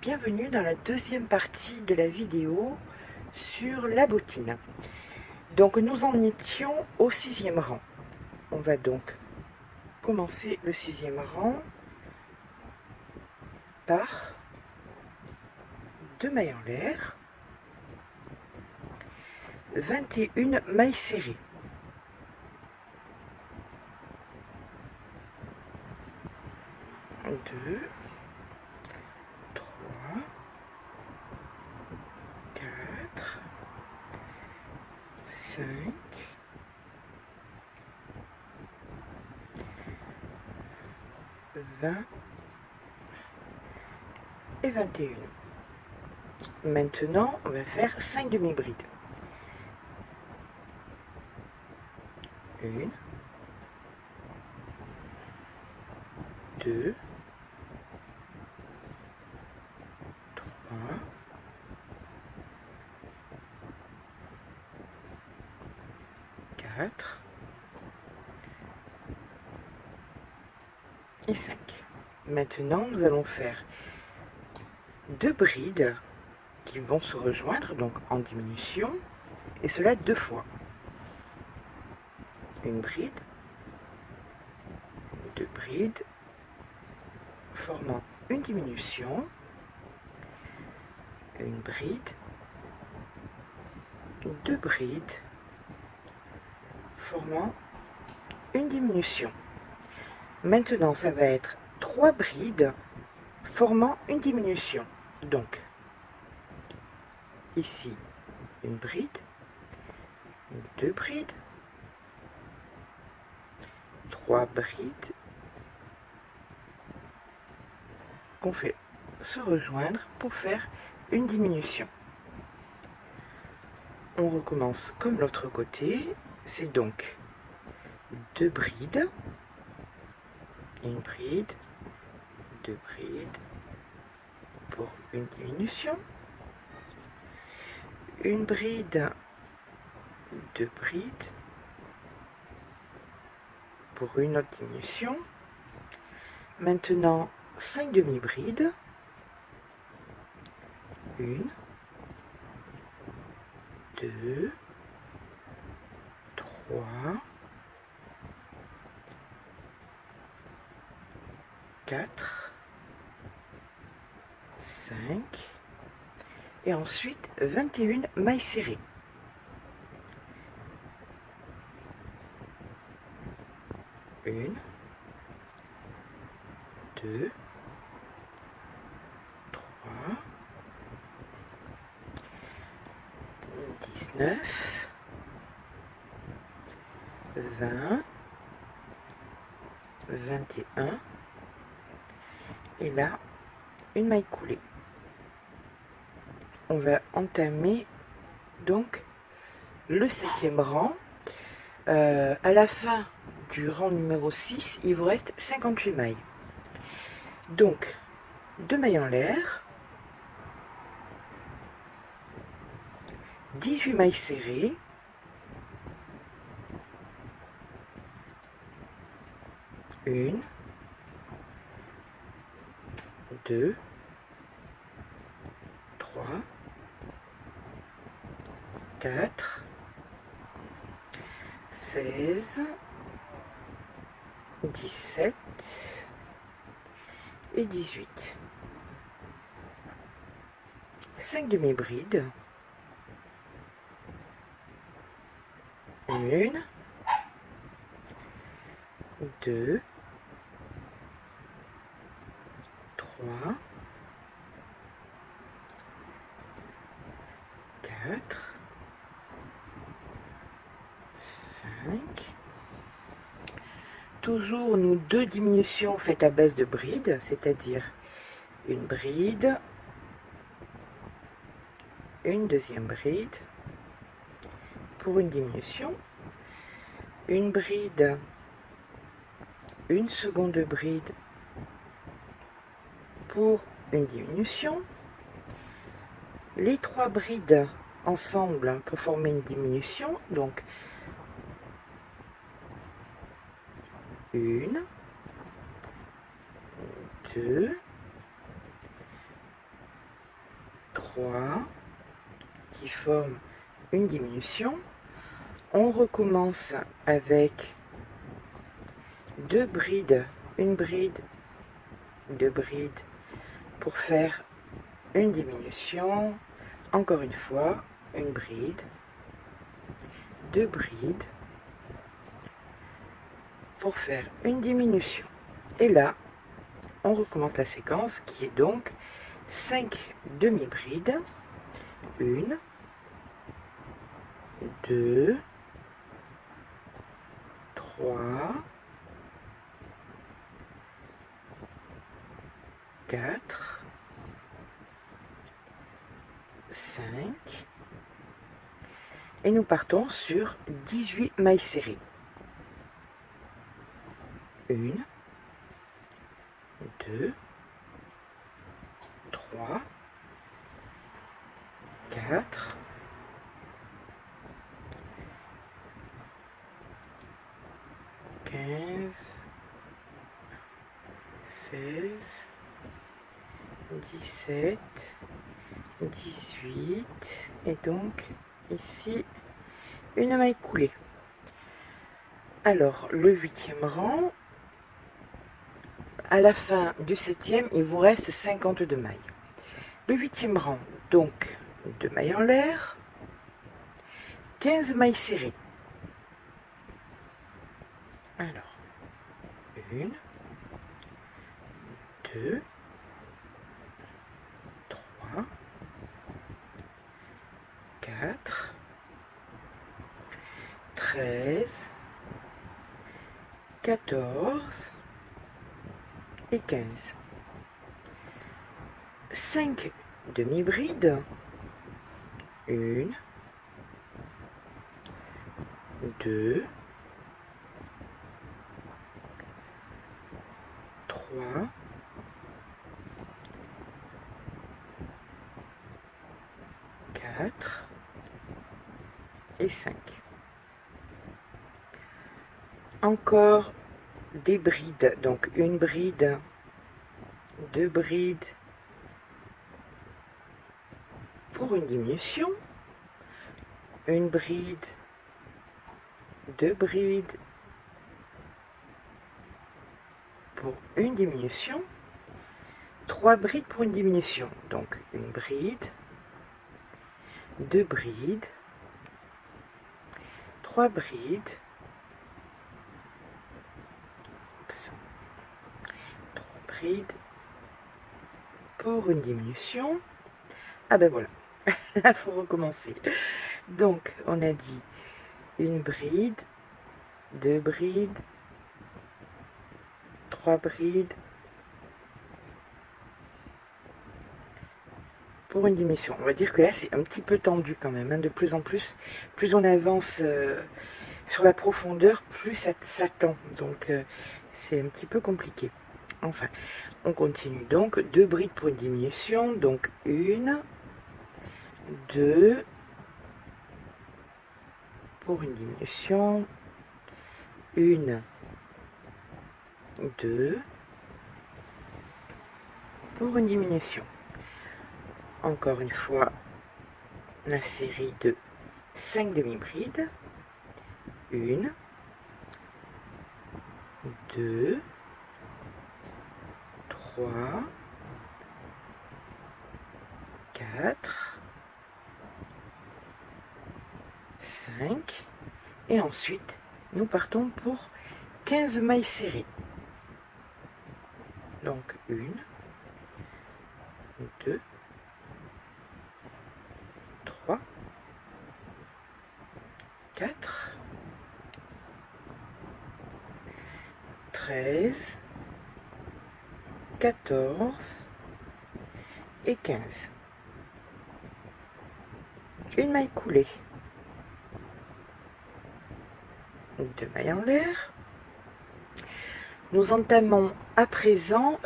bienvenue dans la deuxième partie de la vidéo sur la bottine. Donc nous en étions au 6e rang. On va donc commencer le 6e rang par 2 mailles en l'air, 21 mailles serrées. 2, 3, 4, 5, 20 et 21. Maintenant, on va faire 5 demi-brides. 1, 2, 3, 4 et 5. Maintenant, nous allons faire 2 brides qui vont se rejoindre, donc en diminution, et cela 2 fois. Une bride, 2 brides, formant une diminution, une bride, 2 brides, formant une diminution. Maintenant, ça va être 3 brides formant une diminution. Donc, ici, une bride, 2 brides, 3 brides qu'on fait se rejoindre pour faire une diminution. On recommence comme l'autre côté, c'est donc 2 brides, une bride, 2 brides pour une diminution, une bride, 2 brides pour une autre diminution. Maintenant 5 demi-brides, 1, 2, 3, 4, 5 et ensuite 21 mailles serrées. 1, 2, 3, 19, 20, 21 et là une maille coulée. On va entamer donc le 7e rang. À la fin du rang numéro 6, il vous reste 58 mailles. Donc 2 mailles en l'air, 18 mailles serrées, 1, 2, 3, 4, 16, 17 et 18. 5 demi-brides, 1, 2, 3, 4, 5. Toujours nous 2 diminutions faites à base de brides, c'est-à-dire une bride, une deuxième bride pour une diminution, une bride, une seconde bride pour une diminution, les 3 brides ensemble pour former une diminution, donc 1, 2, 3 qui forment une diminution. On recommence avec 2 brides, une bride, 2 brides pour faire une diminution. Encore une fois, une bride, 2 brides pour faire une diminution. Et là, on recommence la séquence qui est donc 5 demi-brides. 1, 2, 3, 4, 5, et nous partons sur 18 mailles serrées. 1, 2, 3, 4, 15, 16, 17, 18, et donc ici une maille coulée. Alors le 8e rang, à la fin du 7e, il vous reste 52 mailles. Le 8e rang, donc 2 mailles en l'air, 15 mailles serrées. Alors, 1, 2, 3, 4, 13, 14 et 15. 5 demi-brides. 1, 2, 3, 4 et 5. Encore des brides, donc une bride, 2 brides pour une diminution, une bride, 2 brides pour une diminution, 3 brides pour une diminution, donc une bride, 2 brides, 3 brides, 3 brides pour une diminution. Ah ben voilà, là il faut recommencer. Donc on a dit une bride, 2 brides, 3 brides pour une diminution. On va dire que là c'est un petit peu tendu quand même, hein, de plus en plus on avance sur la profondeur, plus ça tend, donc c'est un petit peu compliqué. Enfin, on continue donc, 2 brides pour une diminution, donc 1, 2 pour une diminution, 1, 2 pour une diminution. Encore une fois, la série de 5 demi-brides, 1, 2, 3, 4, 5, et ensuite nous partons pour 15 mailles serrées. Donc 1, 2, 3, 4, 13, 14 et 15. Une maille coulée, 2 mailles en l'air. Nous entamons à présent,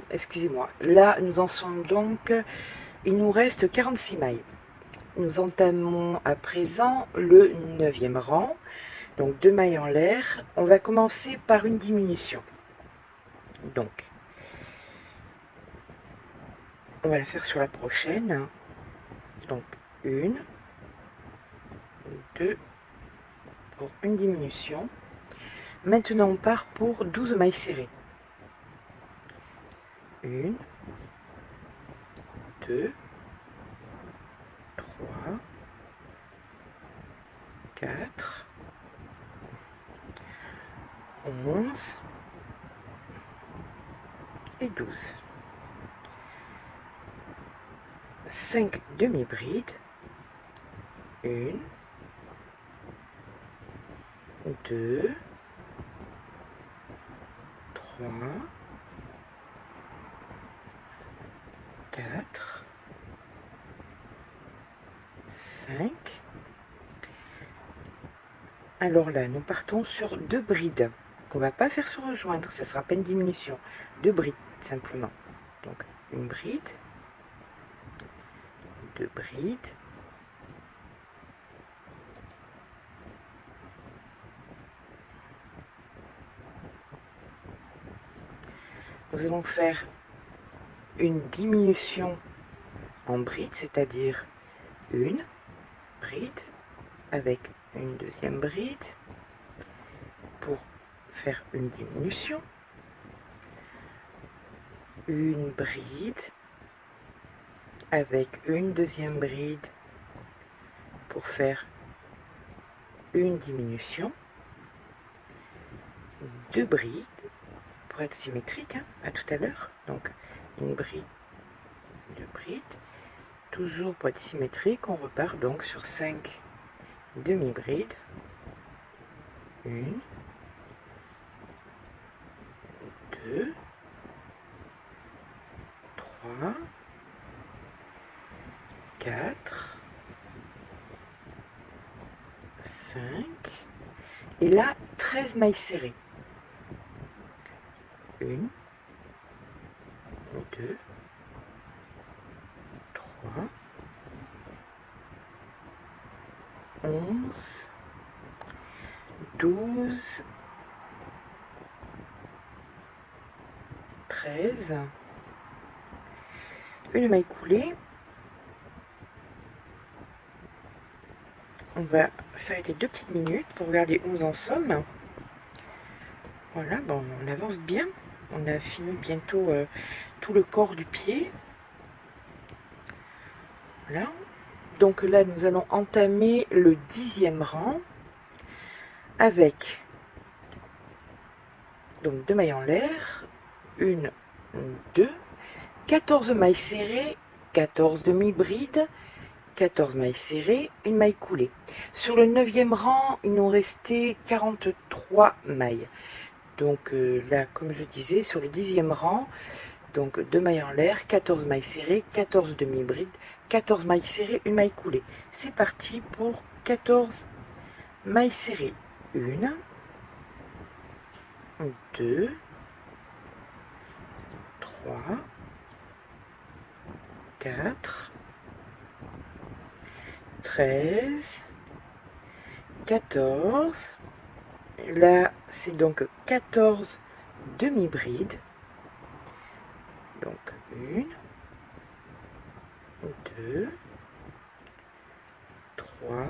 excusez-moi, là nous en sommes donc, il nous reste 46 mailles. Nous entamons à présent le 9e rang, donc 2 mailles en l'air. On va commencer par une diminution. Donc, on va la faire sur la prochaine. Donc, 1, 2, pour une diminution. Maintenant, on part pour 12 mailles serrées. 1, 2, 3, 4, 11 et 12. 5 demi-brides. 1, 2, 3, 4, 5. Alors là, nous partons sur 2 brides qu'on va pas faire se rejoindre, ça sera pas une diminution. 2 brides simplement. Donc une bride, 2 brides, nous allons faire une diminution en bride, c'est-à-dire une bride avec une deuxième bride pour faire une diminution, une bride avec une deuxième bride pour faire une diminution, 2 brides pour être symétrique, hein, à tout à l'heure. Donc une bride, 2 brides, toujours pour être symétrique, on repart donc sur 5 demi-brides, 1, 2, 3, 4, 5, et là 13 mailles serrées. 1, 2, 3, 11, 12, 13, une maille coulée. On va s'arrêter 2 petites minutes pour regarder où nous en sommes. Voilà, bon, on avance bien. On a fini bientôt tout le corps du pied. Voilà. Donc là, nous allons entamer le 10e rang avec donc 2 mailles en l'air, 1, 2, 14 mailles serrées, 14 demi-brides, 14 mailles serrées, une maille coulée. Sur le 9e rang, il nous restait 43 mailles. Donc là, comme je disais, sur le 10e rang, donc 2 mailles en l'air, 14 mailles serrées, 14 demi-brides, 14 mailles serrées, une maille coulée. C'est parti pour 14 mailles serrées. 1, 2, 3, 4, 13, 14. Là, c'est donc 14 demi-brides. Donc 1, 2, 3,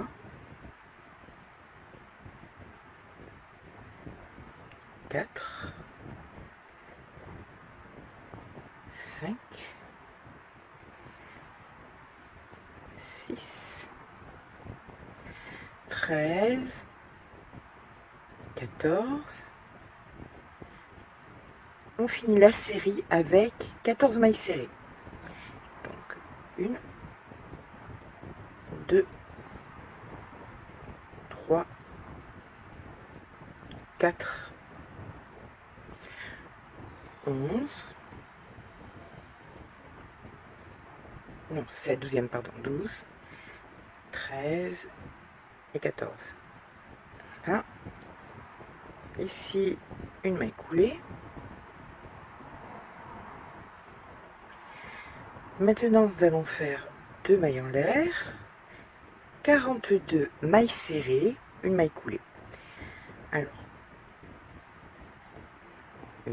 4, 5, 6, 13, 14. On finit la série avec 14 mailles serrées. Donc 1, 2, 3, 4, 11. Non, c'est la 12e, pardon. 12, 13 et 14. Voilà. Ici, une maille coulée. Maintenant, nous allons faire 2 mailles en l'air, 42 mailles serrées, une maille coulée. Alors, 1,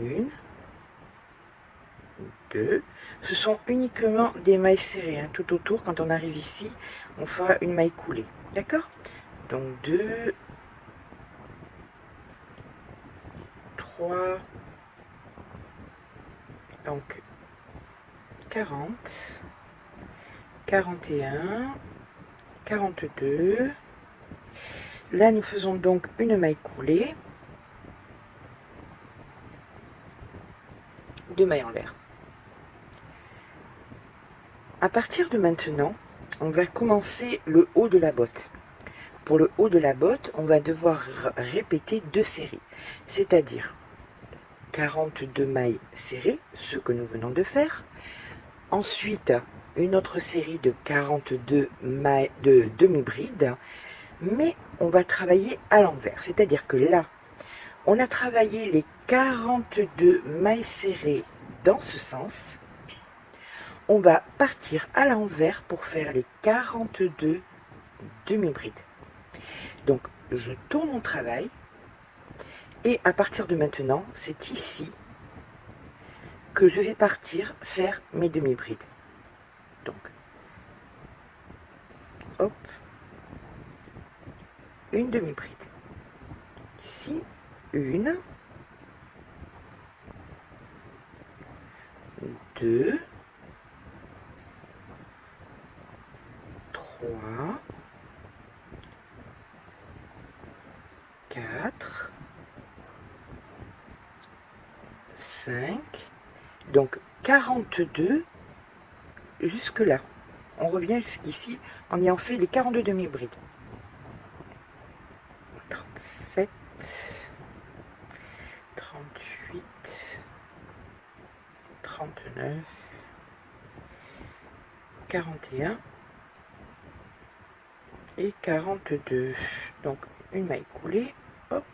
2. Ce sont uniquement des mailles serrées, hein. Tout autour, quand on arrive ici, on fera une maille coulée. D'accord? Donc 2, 3, donc 40, 41, 42. Là, nous faisons donc une maille coulée, 2 mailles en l'air. À partir de maintenant, on va commencer le haut de la botte. Pour le haut de la botte, on va devoir répéter 2 séries, c'est-à-dire 42 mailles serrées, ce que nous venons de faire. Ensuite, une autre série de 42 mailles de demi-bride, mais on va travailler à l'envers, c'est-à-dire que là, on a travaillé les 42 mailles serrées dans ce sens. On va partir à l'envers pour faire les 42 demi-brides. Donc, je tourne mon travail et à partir de maintenant, c'est ici que je vais partir faire mes demi-brides. Donc, hop, une demi-bride. Ici, une, 2, 3, 4, 5, donc 42 jusque là. On revient jusqu'ici en ayant fait les 42 demi-brides. 37, 38, 39, 41 et 42. Donc une maille coulée, hop,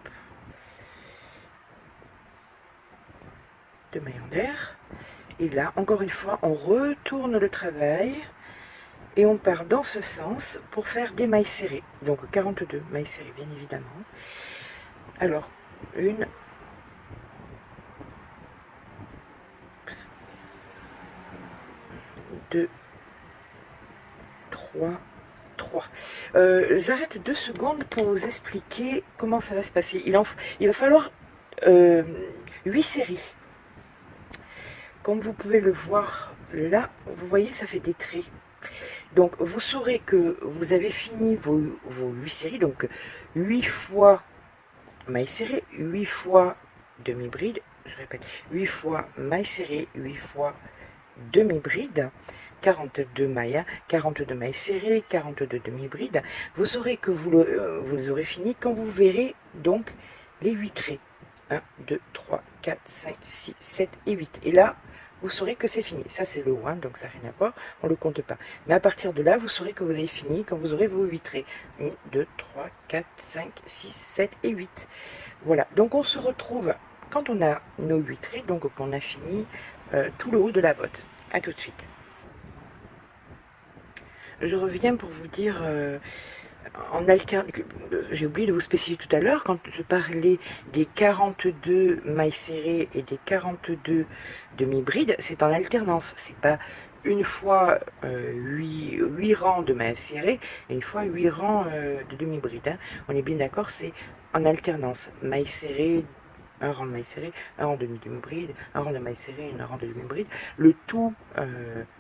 2 mailles en l'air. Et là, encore une fois, on retourne le travail et on part dans ce sens pour faire des mailles serrées. Donc 42 mailles serrées, bien évidemment. Alors, 1, 2, 3, 3. J'arrête 2 secondes pour vous expliquer comment ça va se passer. Il va falloir 8 séries. Comme vous pouvez le voir là, vous voyez, ça fait des traits. Donc, vous saurez que vous avez fini vos 8 séries. Donc, 8 fois maille serrée, 8 fois demi-bride. Je répète, 8 fois maille serrée, 8 fois demi-bride. 42 mailles, 42 mailles serrées, 42 demi-brides. Vous saurez que vous aurez fini quand vous verrez donc les 8 traits. 1, 2, 3, 4, 5, 6, 7 et 8. Et là, vous saurez que c'est fini. Ça, c'est le haut, hein, donc ça n'a rien à voir, on ne le compte pas. Mais à partir de là, vous saurez que vous avez fini quand vous aurez vos 8 traits. 1, 2, 3, 4, 5, 6, 7 et 8. Voilà, donc on se retrouve quand on a nos 8 traits, donc on a fini tout le haut de la botte. A tout de suite. Je reviens pour vous dire, j'ai oublié de vous spécifier tout à l'heure, quand je parlais des 42 mailles serrées et des 42 demi-brides, c'est en alternance. C'est pas une fois 8 rangs de mailles serrées et une fois 8 rangs de demi-brides. Hein. On est bien d'accord, c'est en alternance. Mailles serrées, un rang de mailles serrées, un rang de demi-bride, un rang de mailles serrées, un rang de demi-bride, le tout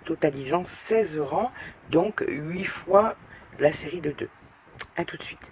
totalisant 16 rangs, donc 8 fois la série de 2. A tout de suite.